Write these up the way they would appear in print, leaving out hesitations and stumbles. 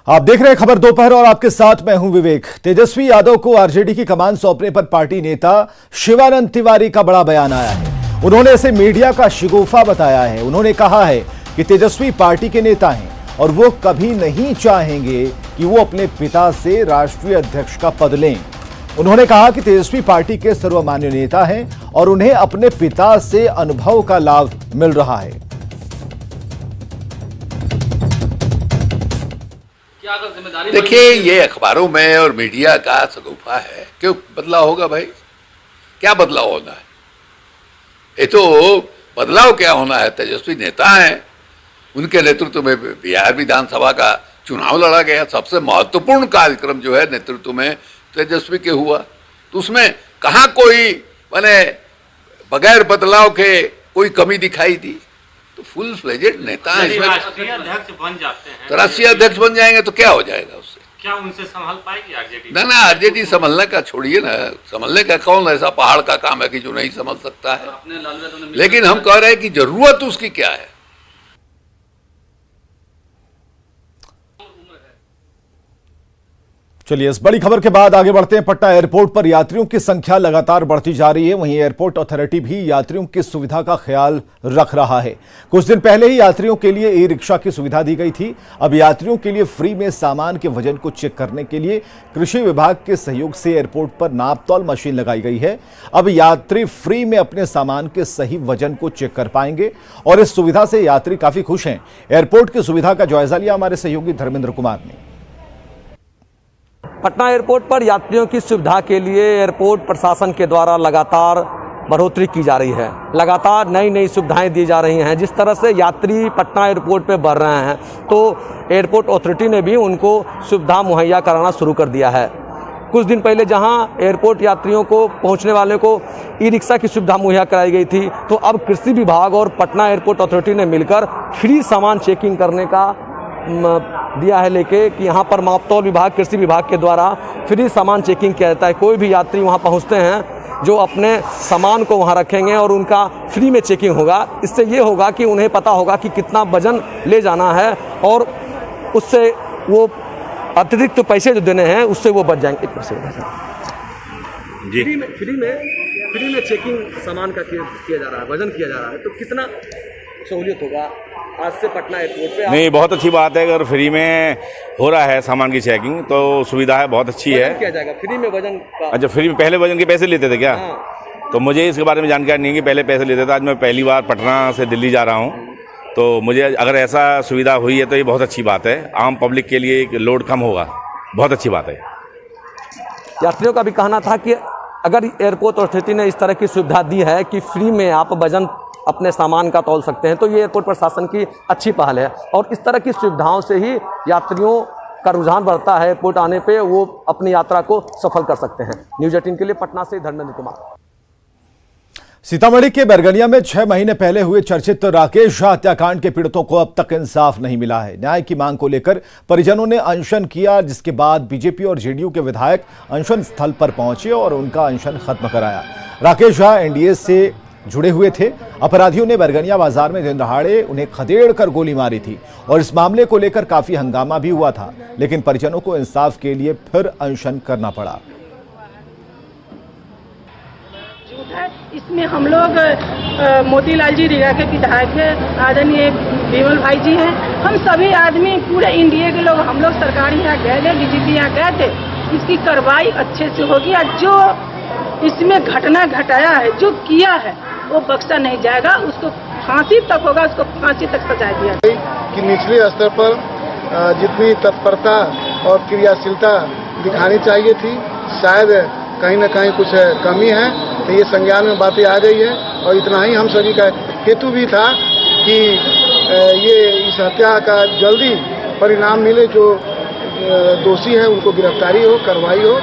आप देख रहे हैं खबर दोपहर और आपके साथ मैं हूं विवेक। तेजस्वी यादव को आरजेडी की कमान सौंपने पर पार्टी नेता शिवानंद तिवारी का बड़ा बयान आया है। उन्होंने इसे मीडिया का शिगुफा बताया है। उन्होंने कहा है कि तेजस्वी पार्टी के नेता हैं और वो कभी नहीं चाहेंगे कि वो अपने पिता से राष्ट्रीय अध्यक्ष का पद लें। उन्होंने कहा कि तेजस्वी पार्टी के सर्वमान्य नेता हैं और उन्हें अपने पिता से अनुभव का लाभ मिल रहा है। देखिए, ये अखबारों में और मीडिया का सगुफा है। क्यों बदलाव होगा भाई? क्या बदलाव होना है? ये तो बदलाव क्या होना है? तेजस्वी नेता हैं, उनके नेतृत्व में बिहार विधानसभा का चुनाव लड़ा गया। सबसे महत्वपूर्ण कार्यक्रम जो है नेतृत्व में तेजस्वी के हुआ, तो उसमें कहाँ कोई माने बगैर बदलाव के कोई कमी दिखाई दी? तो फुल फ्लेजेड नेता है। राष्ट्रीय अध्यक्ष बन जाते हैं तो राष्ट्रीय अध्यक्ष बन जाएंगे तो क्या हो जाएगा उससे? क्या उनसे संभाल पाएगी आरजेडी? ना आरजेडी संभलने का छोड़िए ना, संभलने का कौन ऐसा पहाड़ का काम है कि जो नहीं संभल सकता है। लेकिन हम कह रहे हैं कि जरूरत उसकी क्या है। चलिए, इस बड़ी खबर के बाद आगे बढ़ते हैं। पटना एयरपोर्ट पर यात्रियों की संख्या लगातार बढ़ती जा रही है। वहीं एयरपोर्ट अथॉरिटी भी यात्रियों की सुविधा का ख्याल रख रहा है। कुछ दिन पहले ही यात्रियों के लिए ई रिक्शा की सुविधा दी गई थी। अब यात्रियों के लिए फ्री में सामान के वजन को चेक करने के लिए कृषि विभाग के सहयोग से एयरपोर्ट पर नापतोल मशीन लगाई गई है। अब यात्री फ्री में अपने सामान के सही वजन को चेक कर पाएंगे और इस सुविधा से यात्री काफी खुश हैं। एयरपोर्ट की सुविधा का जायजा लिया हमारे सहयोगी धर्मेंद्र कुमार ने। पटना एयरपोर्ट पर यात्रियों की सुविधा के लिए एयरपोर्ट प्रशासन के द्वारा लगातार बढ़ोतरी की जा रही है। लगातार नई नई सुविधाएं दी जा रही हैं। जिस तरह से यात्री पटना एयरपोर्ट पे बढ़ रहे हैं, तो एयरपोर्ट अथॉरिटी ने भी उनको सुविधा मुहैया कराना शुरू कर दिया है। कुछ दिन पहले जहां एयरपोर्ट यात्रियों को पहुंचने वाले को ई रिक्शा की सुविधा मुहैया कराई गई थी, तो अब कृषि विभाग और पटना एयरपोर्ट अथॉरिटी ने मिलकर फ्री सामान चेकिंग करने का दिया है लेके कि यहाँ पर मापतौल विभाग, कृषि विभाग के द्वारा फ्री सामान चेकिंग किया जाता है। कोई भी यात्री वहाँ पहुँचते हैं जो अपने सामान को वहाँ रखेंगे और उनका फ्री में चेकिंग होगा। इससे ये होगा कि उन्हें पता होगा कि कितना वजन ले जाना है और उससे वो अतिरिक्त तो पैसे जो देने हैं उससे वो बच जाएंगे। जी फ्री में चेकिंग सामान का किया जा रहा है, वजन किया जा रहा है, तो कितना सहूलियत होगा आज से पटना एयरपोर्ट पे? नहीं, बहुत अच्छी बात है। अगर फ्री में हो रहा है सामान की चेकिंग तो सुविधा है, बहुत अच्छी है। किया जाएगा फ्री में वजन का? अच्छा, फ्री में पहले वजन के पैसे लेते थे क्या? हाँ। तो मुझे इसके बारे में जानकारी नहीं है कि पहले पैसे लेते थे। आज मैं पहली बार पटना से दिल्ली जा रहा हूँ, तो मुझे अगर ऐसा सुविधा हुई है तो ये बहुत अच्छी बात है। आम पब्लिक के लिए एक लोड कम होगा, बहुत अच्छी बात है। यात्रियों का भी कहना था कि अगर एयरपोर्ट अथॉरिटी ने इस तरह की सुविधा दी है कि फ्री में आप वजन अपने सामान का तौल सकते हैं, तो ये एयरपोर्ट प्रशासन की अच्छी पहल है और इस तरह की सुविधाओं से ही यात्रियों का रुझान बढ़ता है। एयरपोर्ट आने पे वो अपनी यात्रा को सफल कर सकते हैं। न्यूज़ 18 के लिए पटना से धर्मेंद्र कुमार। सीतामढ़ी के बैरगनिया में 6 महीने पहले हुए चर्चित राकेश झा हत्याकांड के पीड़ितों को अब तक इंसाफ नहीं मिला है। न्याय की मांग को लेकर परिजनों ने अनशन किया, जिसके बाद बीजेपी और जेडीयू के विधायक अनशन स्थल पर पहुंचे और उनका अनशन खत्म कराया। राकेश झा एनडीए से जुड़े हुए थे। अपराधियों ने बैरगनिया बाजार में दिन दहाड़े उन्हें खदेड़ कर गोली मारी थी और इस मामले को लेकर काफी हंगामा भी हुआ था, लेकिन परिजनों को इंसाफ के लिए फिर अनशन करना पड़ा। इसमें हम लोग मोतीलाल जी रीगा के विधायक है, आदरणीय विमल भाई जी हैं, हम सभी आदमी पूरे इंडिया के लोग, हम लोग सरकारी यहाँ गए थे, डीजीपी यहाँ गए थे। इसकी कार्रवाई अच्छे से होगी और जो इसमें घटना घटाया है, जो किया है, वो बख्शा नहीं जाएगा। उसको फांसी तक होगा, उसको फांसी तक सजा दिया कि निचले स्तर पर जितनी तत्परता और क्रियाशीलता दिखानी चाहिए थी, शायद कहीं न कहीं कुछ कमी है, तो ये संज्ञान में बातें आ गई है। और इतना ही हम सभी का हेतु भी था कि ये इस हत्या का जल्दी परिणाम मिले, जो दोषी है उनको गिरफ्तारी हो, कार्रवाई हो।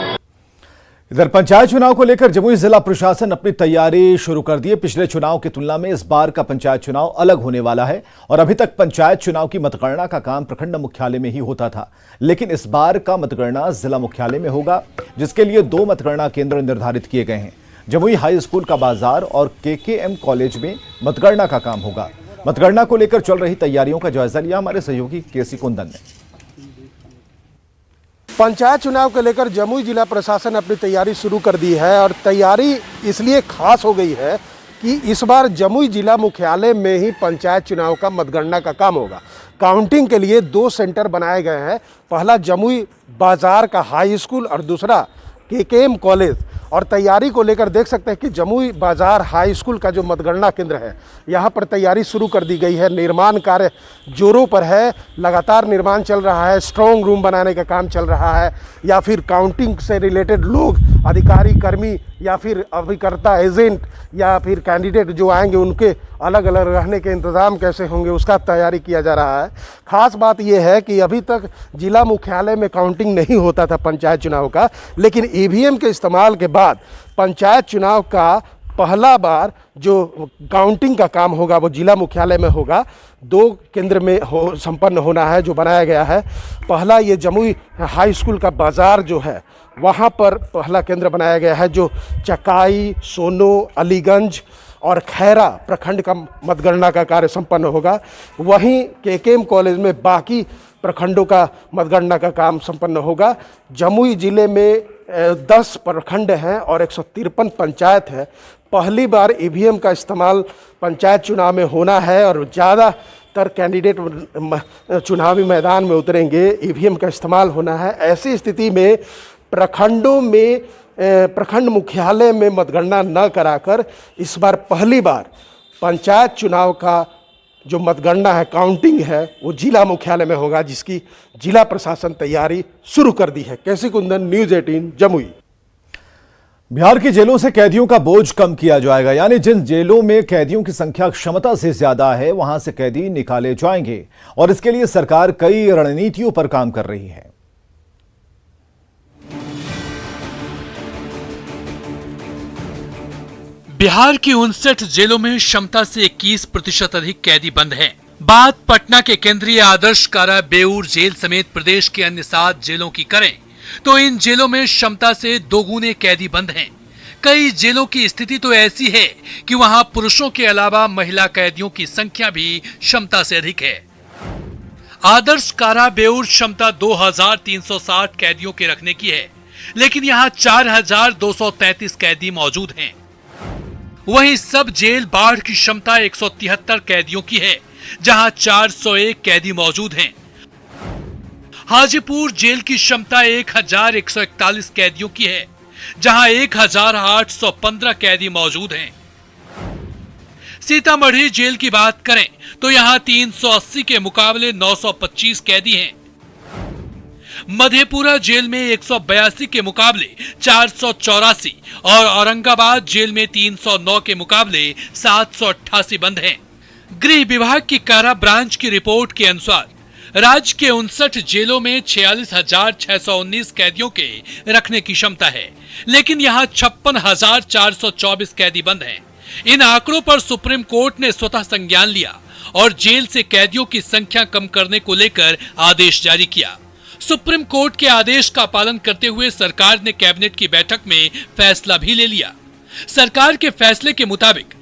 इधर पंचायत चुनाव को लेकर जमुई जिला प्रशासन अपनी तैयारी शुरू कर दी है। पिछले चुनाव की तुलना में इस बार का पंचायत चुनाव अलग होने वाला है और अभी तक पंचायत चुनाव की मतगणना का काम प्रखंड मुख्यालय में ही होता था, लेकिन इस बार का मतगणना जिला मुख्यालय में होगा, जिसके लिए 2 मतगणना केंद्र निर्धारित किए गए हैं। जमुई हाई स्कूल का बाजार और केकेएम कॉलेज में मतगणना का काम होगा। मतगणना को लेकर चल रही तैयारियों का जायजा लिया हमारे सहयोगी केसी कुंदन ने। पंचायत चुनाव को लेकर जमुई जिला प्रशासन अपनी तैयारी शुरू कर दी है और तैयारी इसलिए खास हो गई है कि इस बार जमुई जिला मुख्यालय में ही पंचायत चुनाव का मतगणना का काम होगा। काउंटिंग के लिए 2 सेंटर बनाए गए हैं। पहला जमुई बाजार का हाई स्कूल और दूसरा KKM कॉलेज। और तैयारी को लेकर देख सकते हैं कि जमुई बाजार हाई स्कूल का जो मतगणना केंद्र है, यहाँ पर तैयारी शुरू कर दी गई है। निर्माण कार्य जोरों पर है, लगातार निर्माण चल रहा है। स्ट्रॉन्ग रूम बनाने का काम चल रहा है या फिर काउंटिंग से रिलेटेड लोग, अधिकारी, कर्मी या फिर अभिकर्ता, एजेंट या फिर कैंडिडेट जो आएंगे उनके अलग अलग रहने के इंतज़ाम कैसे होंगे, उसका तैयारी किया जा रहा है। खास बात यह है कि अभी तक जिला मुख्यालय में काउंटिंग नहीं होता था पंचायत चुनाव का, लेकिन EVM के इस्तेमाल के बाद पंचायत चुनाव का पहला बार जो काउंटिंग का काम होगा वो जिला मुख्यालय में होगा। 2 केंद्र में संपन्न होना है जो बनाया गया है। पहला ये जमुई हाई स्कूल का बाज़ार जो है वहाँ पर पहला केंद्र बनाया गया है, जो चकाई, सोनो, अलीगंज और खैरा प्रखंड का मतगणना का कार्य संपन्न होगा। वहीं KKM कॉलेज में बाकी प्रखंडों का मतगणना का काम संपन्न होगा। जमुई जिले में 10 प्रखंड हैं और 153 पंचायत है। पहली बार EVM का इस्तेमाल पंचायत चुनाव में होना है और ज़्यादातर कैंडिडेट चुनावी मैदान में उतरेंगे, EVM का इस्तेमाल होना है। ऐसी स्थिति में प्रखंडों में प्रखंड मुख्यालय में मतगणना न कराकर इस बार पहली बार पंचायत चुनाव का जो मतगणना है, काउंटिंग है, वो जिला मुख्यालय में होगा, जिसकी जिला प्रशासन तैयारी शुरू कर दी है। कैसी कुंदन, न्यूज़ 18 जमुई। बिहार की जेलों से कैदियों का बोझ कम किया जाएगा, यानी जिन जेलों में कैदियों की संख्या क्षमता से ज्यादा है वहां से कैदी निकाले जाएंगे और इसके लिए सरकार कई रणनीतियों पर काम कर रही है। बिहार की 59 जेलों में क्षमता से 21% अधिक कैदी बंद हैं। बात पटना के केंद्रीय आदर्श कारा बेऊर जेल समेत प्रदेश के अन्य 7 जेलों की करें तो इन जेलों में क्षमता से 2 गुने कैदी बंद हैं। कई जेलों की स्थिति तो ऐसी है कि वहां पुरुषों के अलावा महिला कैदियों की संख्या भी क्षमता से अधिक है। आदर्श कारा बेऊर क्षमता 2360 कैदियों के रखने की है, लेकिन यहाँ 4233 कैदी मौजूद हैं। वहीं सब जेल बाढ़ की क्षमता 173 कैदियों की है, जहां 401 कैदी मौजूद हैं। हाजीपुर जेल की क्षमता 1141 कैदियों की है, जहां 1815 कैदी मौजूद हैं। सीतामढ़ी जेल की बात करें तो यहां 380 के मुकाबले 925 कैदी हैं। मधेपुरा जेल में 182 के मुकाबले 484 और औरंगाबाद जेल में 309 के मुकाबले 788 बंद हैं। गृह विभाग की कारा ब्रांच की रिपोर्ट के अनुसार राज्य के 59 जेलों में 46,619 कैदियों के रखने की क्षमता है, लेकिन यहां 56,424 कैदी बंद हैं। इन आंकड़ों पर सुप्रीम कोर्ट ने स्वतः संज्ञान लिया और जेल से कैदियों की संख्या कम करने को लेकर आदेश जारी किया। सुप्रीम कोर्ट के आदेश का पालन करते हुए सरकार ने कैबिनेट की बैठक में फैसला भी ले लिया। सरकार के फैसले के मुताबिक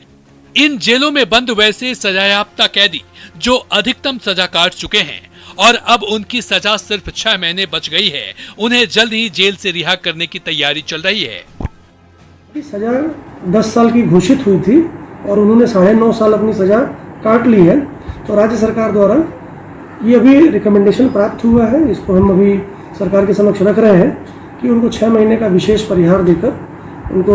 इन जेलों में बंद वैसे सजायाफ्ता कैदी जो अधिकतम सजा काट चुके हैं और अब उनकी सजा सिर्फ 6 महीने बच गई है, उन्हें जल्द ही जेल से रिहा करने की तैयारी चल रही है। सजा 10 साल की घोषित हुई थी और उन्होंने 9.5 साल अपनी सजा काट ली है। तो राज्य सरकार द्वारा ये अभी रिकमेंडेशन प्राप्त हुआ है, इसको हम अभी सरकार के समक्ष रख रहे हैं कि उनको 6 महीने का विशेष परिहार देकर उनको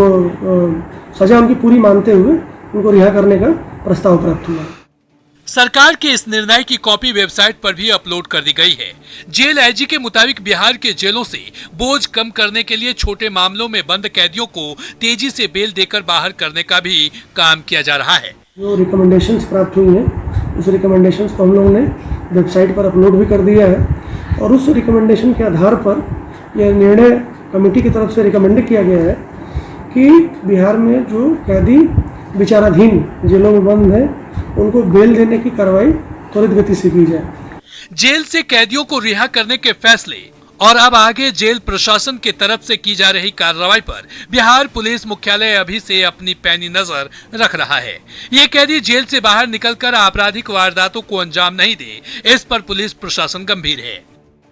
सजा उनकी पूरी मानते हुए उनको रिहा करने का प्रस्ताव प्राप्त हुआ है। सरकार के इस निर्णय की कॉपी वेबसाइट पर भी अपलोड कर दी गई है। जेल आईजी के मुताबिक बिहार के जेलों से बोझ कम करने के लिए छोटे मामलों में बंद कैदियों को तेजी से बेल देकर बाहर करने का भी काम किया जा रहा है। जो रिकमेंडेशंस प्राप्त हुई हैं उस रिकमेंडेशंस को हम लोगों ने वेबसाइट पर अपलोड भी कर दिया है और उस रिकमेंडेशन के आधार पर यह निर्णय कमेटी की तरफ से रिकमेंड किया गया है कि बिहार में जो कैदी विचाराधीन जेलों में बंद है उनको बेल देने की कार्रवाई त्वरित गति से की जाए। जेल से कैदियों को रिहा करने के फैसले और अब आगे जेल प्रशासन के तरफ से की जा रही कार्रवाई पर बिहार पुलिस मुख्यालय अभी से अपनी पैनी नजर रख रहा है। ये कैदी जेल से बाहर निकलकर आपराधिक वारदातों को अंजाम नहीं दे, इस पर पुलिस प्रशासन गंभीर है।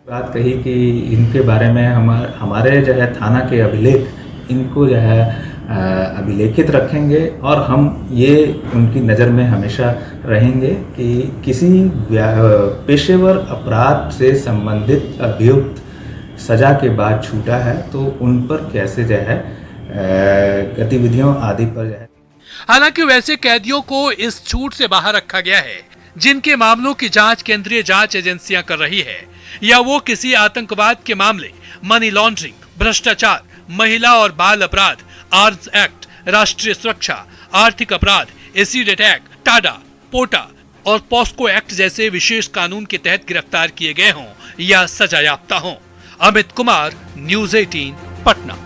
बात कही कि इनके बारे में हमारे जो है थाना के अभिलेख इनको जो है अभिलेखित रखेंगे और हम ये उनकी नज़र में हमेशा रहेंगे कि किसी पेशेवर अपराध से संबंधित अभियुक्त सज़ा के बाद छूटा है तो उन पर कैसे जो है गतिविधियों आदि पर जो है। हालांकि वैसे कैदियों को इस छूट से बाहर रखा गया है जिनके मामलों की जांच केंद्रीय जांच एजेंसियां कर रही है या वो किसी आतंकवाद के मामले, मनी लॉन्ड्रिंग, भ्रष्टाचार, महिला और बाल अपराध, आर्म्स एक्ट, राष्ट्रीय सुरक्षा, आर्थिक अपराध, एसिड अटैक, टाडा, पोटा और पॉस्को एक्ट जैसे विशेष कानून के तहत गिरफ्तार किए गए हों या सजा याफ्ता हों। अमित कुमार, न्यूज़ 18, पटना।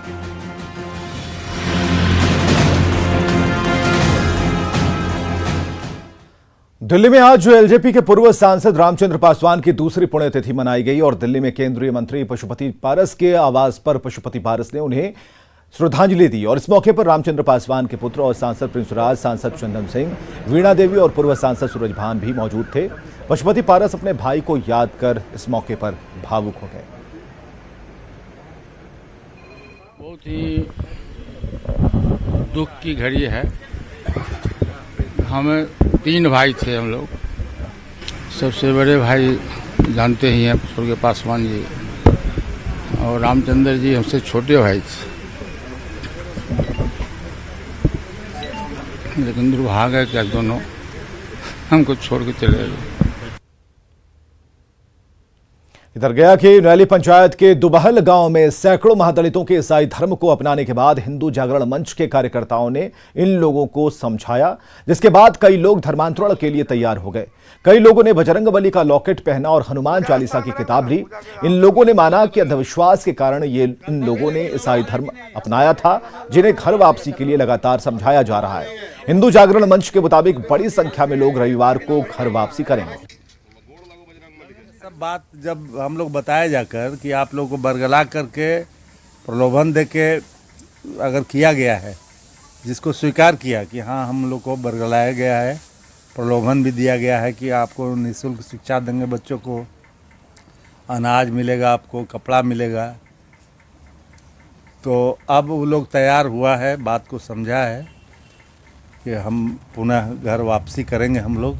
दिल्ली में आज एलजेपी के पूर्व सांसद रामचंद्र पासवान की दूसरी पुण्यतिथि मनाई गई और दिल्ली में केंद्रीय मंत्री पशुपति पारस के आवास पर पशुपति पारस ने उन्हें श्रद्धांजलि दी और इस मौके पर रामचंद्र पासवान के पुत्र और सांसद प्रिंस राज, सांसद चंदन सिंह, वीणा देवी और पूर्व सांसद सूरज भान भी मौजूद थे। पशुपति पारस अपने भाई को याद कर इस मौके पर भावुक हो गए। बहुत ही दुख की घड़ी है। हमें 3 भाई थे हम लोग। सबसे बड़े भाई जानते ही हैं स्वर्गीय पासवान जी, और रामचंद्र जी हमसे छोटे भाई थे, लेकिन दुर्भाग्य है कि दोनों हमको छोड़ के चले गए। इधर गया कि नौली पंचायत के दुबहल गांव में सैकड़ों महादलितों के ईसाई धर्म को अपनाने के बाद हिंदू जागरण मंच के कार्यकर्ताओं ने इन लोगों को समझाया, जिसके बाद कई लोग धर्मांतरण के लिए तैयार हो गए। कई लोगों ने बजरंगबली का लॉकेट पहना और हनुमान चालीसा की किताब ली। इन लोगों ने माना कि अंधविश्वास के कारण इन लोगों ने ईसाई धर्म अपनाया था, जिन्हें घर वापसी के लिए लगातार समझाया जा रहा है। हिंदू जागरण मंच के मुताबिक बड़ी संख्या में लोग रविवार को घर वापसी करेंगे। बात जब हम लोग बताया जाकर कि आप लोगों को बरगला करके प्रलोभन देके अगर किया गया है, जिसको स्वीकार किया कि हाँ हम लोग को बरगलाया गया है, प्रलोभन भी दिया गया है कि आपको निःशुल्क शिक्षा देंगे, बच्चों को अनाज मिलेगा, आपको कपड़ा मिलेगा, तो अब वो लोग तैयार हुआ है, बात को समझा है कि हम पुनः घर वापसी करेंगे हम लोग।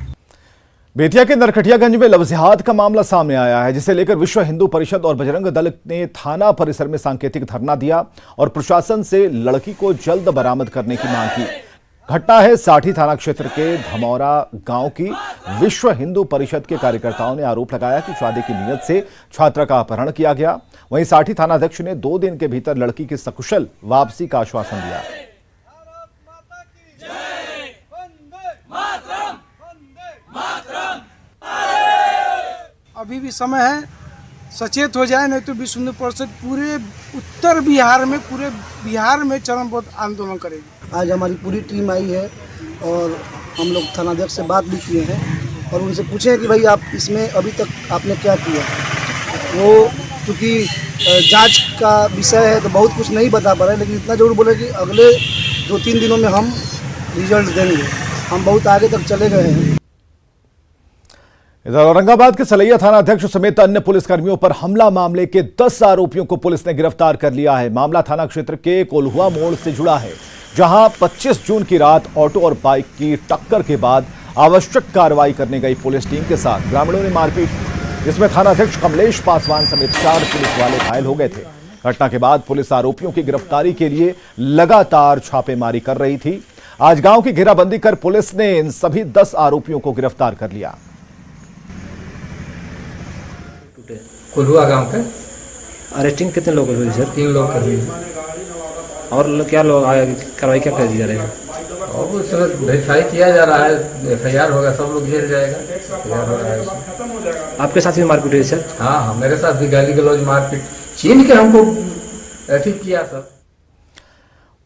बेतिया के नरकटियागंज में लफ्जियात का मामला सामने आया है, जिसे लेकर विश्व हिंदू परिषद और बजरंग दल ने थाना परिसर में सांकेतिक धरना दिया और प्रशासन से लड़की को जल्द बरामद करने की मांग की। घटना है साठी थाना क्षेत्र के धमौरा गांव की। विश्व हिंदू परिषद के कार्यकर्ताओं ने आरोप लगाया कि शादी की नीयत से छात्रा का अपहरण किया गया। वहीं साठी थानाध्यक्ष ने 2 दिन के भीतर लड़की की सकुशल वापसी का आश्वासन दिया। अभी भी समय है, सचेत हो जाए, नहीं तो विश्व हिंदू परिषद पूरे उत्तर बिहार में, पूरे बिहार में चरमपंथ आंदोलन करेगी। आज हमारी पूरी टीम आई है और हम लोग थानाध्यक्ष से बात भी किए हैं और उनसे पूछे कि भाई आप इसमें अभी तक आपने क्या किया। वो चूँकि जांच का विषय है तो बहुत कुछ नहीं बता पा रहे, लेकिन इतना जरूर बोले कि अगले 2-3 दिनों में हम रिजल्ट देंगे। हम बहुत आगे तक चले गए हैं। इधर औरंगाबाद के सलैया थाना अध्यक्ष समेत अन्य पुलिसकर्मियों पर हमला मामले के 10 आरोपियों को पुलिस ने गिरफ्तार कर लिया है। मामला थाना क्षेत्र के कोल्हुआ मोड़ से जुड़ा है, जहां 25 जून की रात ऑटो और बाइक की टक्कर के बाद आवश्यक कार्रवाई करने गई पुलिस टीम के साथ ग्रामीणों ने मारपीट की, जिसमें थानाध्यक्ष कमलेश पासवान समेत 4 पुलिस वाले घायल हो गए थे। घटना के बाद पुलिस आरोपियों की गिरफ्तारी के लिए लगातार छापेमारी कर रही थी। आज गांव की घेराबंदी कर पुलिस ने इन सभी 10 आरोपियों को गिरफ्तार कर लिया। कोल्हुआ गांव के अरेस्टिंग कितने लोग हुए सर? 3 लोग कर दिए। और क्या लोग कार्रवाई क्या कर दी जा रही है? और वो सर वेरीफाई किया जा रहा है, FIR होगा, सब लोग घेर जाएगा। FIR हो रहा है। आपके साथ भी मारपीट हुई सर? हाँ, मेरे साथ भी गाली गलौज मारपीट छीन के हमको ठीक किया सर।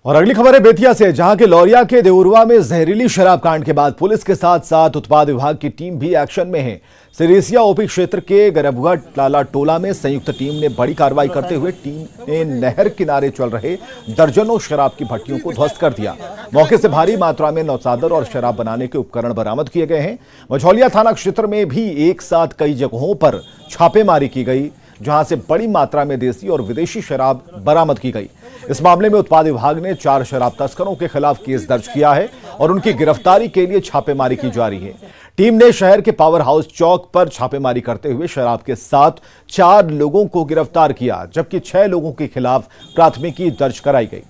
और अगली खबर है बेतिया से, जहां के लौरिया के देउरवा में जहरीली शराब कांड के बाद पुलिस के साथ साथ उत्पाद विभाग की टीम भी एक्शन में है। सिरेसिया ओपी क्षेत्र के गरबुआ टाला टोला में संयुक्त टीम ने बड़ी कार्रवाई करते हुए टीम ने नहर किनारे चल रहे दर्जनों शराब की भट्टियों को ध्वस्त कर दिया। मौके से भारी मात्रा में नौचादर और शराब बनाने के उपकरण बरामद किए गए हैं। मझौलिया थाना क्षेत्र में भी एक साथ कई जगहों पर छापेमारी की गई, जहां से बड़ी मात्रा में देसी और विदेशी शराब बरामद की गई। इस मामले में उत्पाद विभाग ने 4 शराब तस्करों के खिलाफ केस दर्ज किया है और उनकी गिरफ्तारी के लिए छापेमारी की जा रही है। टीम ने शहर के पावर हाउस चौक पर छापेमारी करते हुए शराब के साथ 4 लोगों को गिरफ्तार किया, जबकि 6 लोगों के खिलाफ प्राथमिकी दर्ज कराई गई।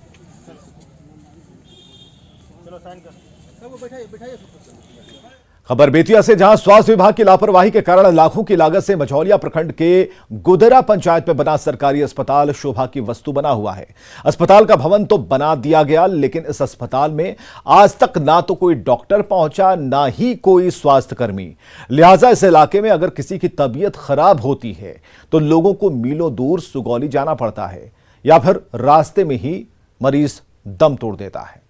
खबर बेतिया से, जहां स्वास्थ्य विभाग की लापरवाही के कारण लाखों की लागत से मझौलिया प्रखंड के गुदरा पंचायत में बना सरकारी अस्पताल शोभा की वस्तु बना हुआ है। अस्पताल का भवन तो बना दिया गया, लेकिन इस अस्पताल में आज तक ना तो कोई डॉक्टर पहुंचा, ना ही कोई स्वास्थ्य कर्मी। लिहाजा इस इलाके में अगर किसी की तबीयत खराब होती है तो लोगों को मीलों दूर सुगौली जाना पड़ता है या फिर रास्ते में ही मरीज दम तोड़ देता है।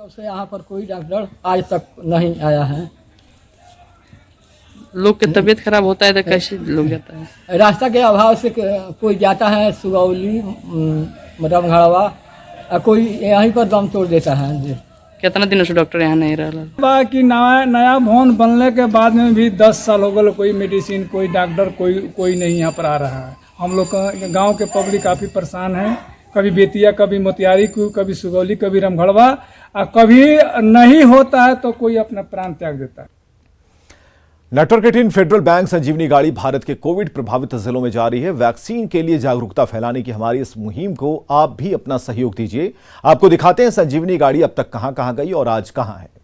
से यहाँ पर कोई डॉक्टर आज तक नहीं आया है। लोग की तबीयत खराब होता है तो कैसे लोग जाता है? रास्ता के अभाव से कोई जाता है सुगौली, मदमघड़वा, कोई यहीं पर दम तोड़ देता है। कितना दिन से डॉक्टर यहाँ नहीं रहा? बाकी नया भवन बनने के बाद में भी 10 साल हो गए, कोई मेडिसिन, कोई डॉक्टर, कोई नहीं यहाँ पर आ रहा है। हम लोग का गाँव के पब्लिक काफ़ी परेशान है। कभी बेतिया, कभी मोतिहारी, कभी सुगौली, कभी रामगढ़वा, और कभी नहीं होता है तो कोई अपना प्राण त्याग देता है। नेटवर्क 18 फेडरल बैंक संजीवनी गाड़ी भारत के कोविड प्रभावित जिलों में जा रही है। वैक्सीन के लिए जागरूकता फैलाने की हमारी इस मुहिम को आप भी अपना सहयोग दीजिए। आपको दिखाते हैं संजीवनी गाड़ी अब तक कहां गई और आज कहां है।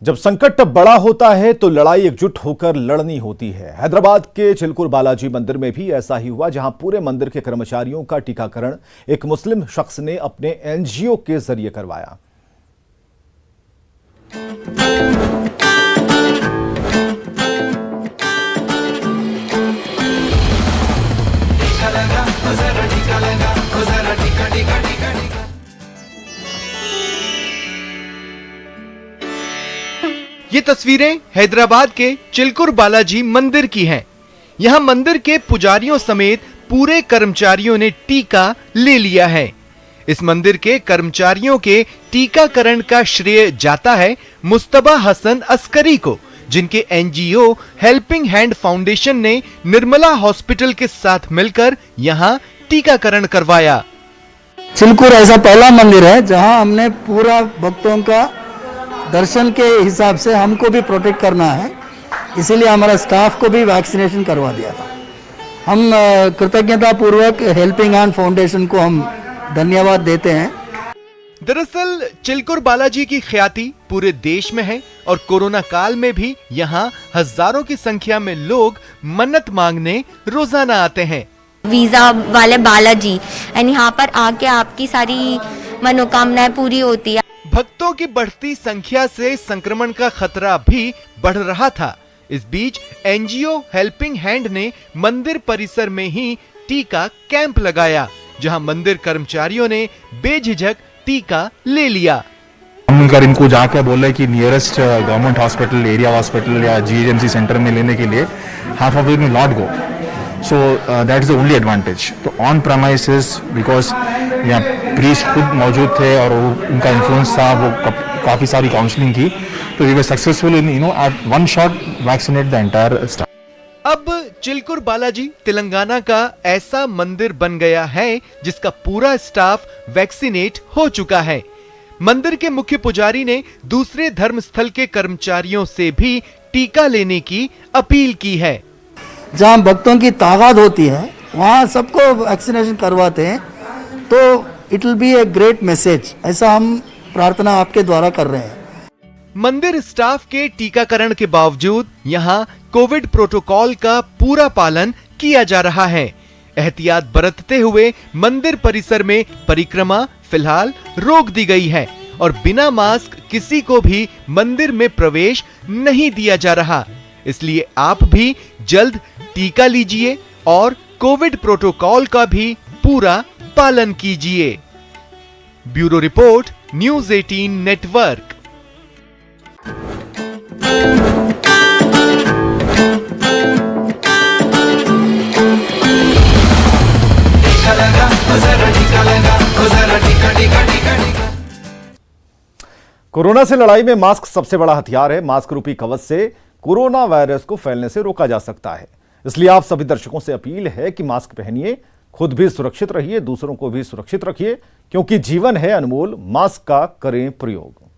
जब संकट बड़ा होता है तो लड़ाई एकजुट होकर लड़नी होती है। हैदराबाद के चिलकुर बालाजी मंदिर में भी ऐसा ही हुआ, जहां पूरे मंदिर के कर्मचारियों का टीकाकरण एक मुस्लिम शख्स ने अपने एनजीओ के जरिए करवाया। ये तस्वीरें हैदराबाद के चिलकुर बालाजी मंदिर की हैं। यहाँ मंदिर के पुजारियों समेत पूरे कर्मचारियों ने टीका ले लिया है। इस मंदिर के कर्मचारियों के टीकाकरण का श्रेय जाता है मुस्तबा हसन अस्करी को, जिनके एनजीओ हेल्पिंग हैंड फाउंडेशन ने निर्मला हॉस्पिटल के साथ मिलकर यहाँ टीकाकरण करवाया। चिलकुर ऐसा पहला मंदिर है जहां हमने पूरा भक्तों का दर्शन के हिसाब से हमको भी प्रोटेक्ट करना है, इसीलिए हमारा स्टाफ को भी वैक्सीनेशन करवा दिया था। हम कृतज्ञता पूर्वक हेल्पिंग हैंड फाउंडेशन को हम धन्यवाद देते हैं। दरअसल चिलकुर बालाजी की ख्याति पूरे देश में है और कोरोना काल में भी यहाँ हजारों की संख्या में लोग मन्नत मांगने रोजाना आते हैं। वीजा वाले बालाजी, एंड यहाँ पर आके आपकी सारी मनोकामनाएं पूरी होती है। भक्तों की बढ़ती संख्या से संक्रमण का खतरा भी बढ़ रहा था। इस बीच एनजीओ हेल्पिंग हैंड ने मंदिर परिसर में ही टीका कैंप लगाया, जहां मंदिर कर्मचारियों ने बेझिझक टीका ले लिया। हम अगर इनको जाकर बोले कि nearest government hospital, area hospital या जीएमसी सेंटर में लेने के लिए, half of it will not go, so that is the only advantage. तो ऑन प्रेमाइसेस, बिकॉज यहाँ प्रीस्ट खुद मौजूद थे और उनका इन्फ्लुएंस था, वो काफी सारी काउंसलिंग की, तो we were successful in at one shot vaccinate the entire staff. अब चिलकुर बालाजी तेलंगाना का ऐसा मंदिर बन गया है जिसका पूरा स्टाफ वैक्सीनेट हो चुका है। मंदिर के मुख्य पुजारी ने दूसरे धर्म स्थल के कर्मचारियों से भी टीका लेने की अपील की है। जहां भक्तों की तादाद होती है वहाँ सबको वैक्सीनेशन करवाते हैं, तो it will be a great message. ऐसा हम प्रार्थना आपके द्वारा कर रहे हैं। मंदिर स्टाफ के टीकाकरण के बावजूद यहां कोविड प्रोटोकॉल का पूरा पालन किया जा रहा है। एहतियात बरतते हुए मंदिर परिसर में परिक्रमा फिलहाल रोक दी गई है और बिना मास्क किसी को भी मंदिर में प्रवेश नहीं दिया जा रहा। इसलिए आप भी जल्द टीका लीजिए और कोविड प्रोटोकॉल का भी पूरा पालन कीजिए। Bureau report, news 18 network. Corona से लड़ाई में मास्क सबसे बड़ा हथियार है। मास्क रूपी कवच से कोरोना वायरस को फैलने से रोका जा सकता है। इसलिए आप सभी दर्शकों से अपील है कि मास्क पहनिए, खुद भी सुरक्षित रहिए, दूसरों को भी सुरक्षित रखिए, क्योंकि जीवन है अनमोल। मास्क का करें प्रयोग।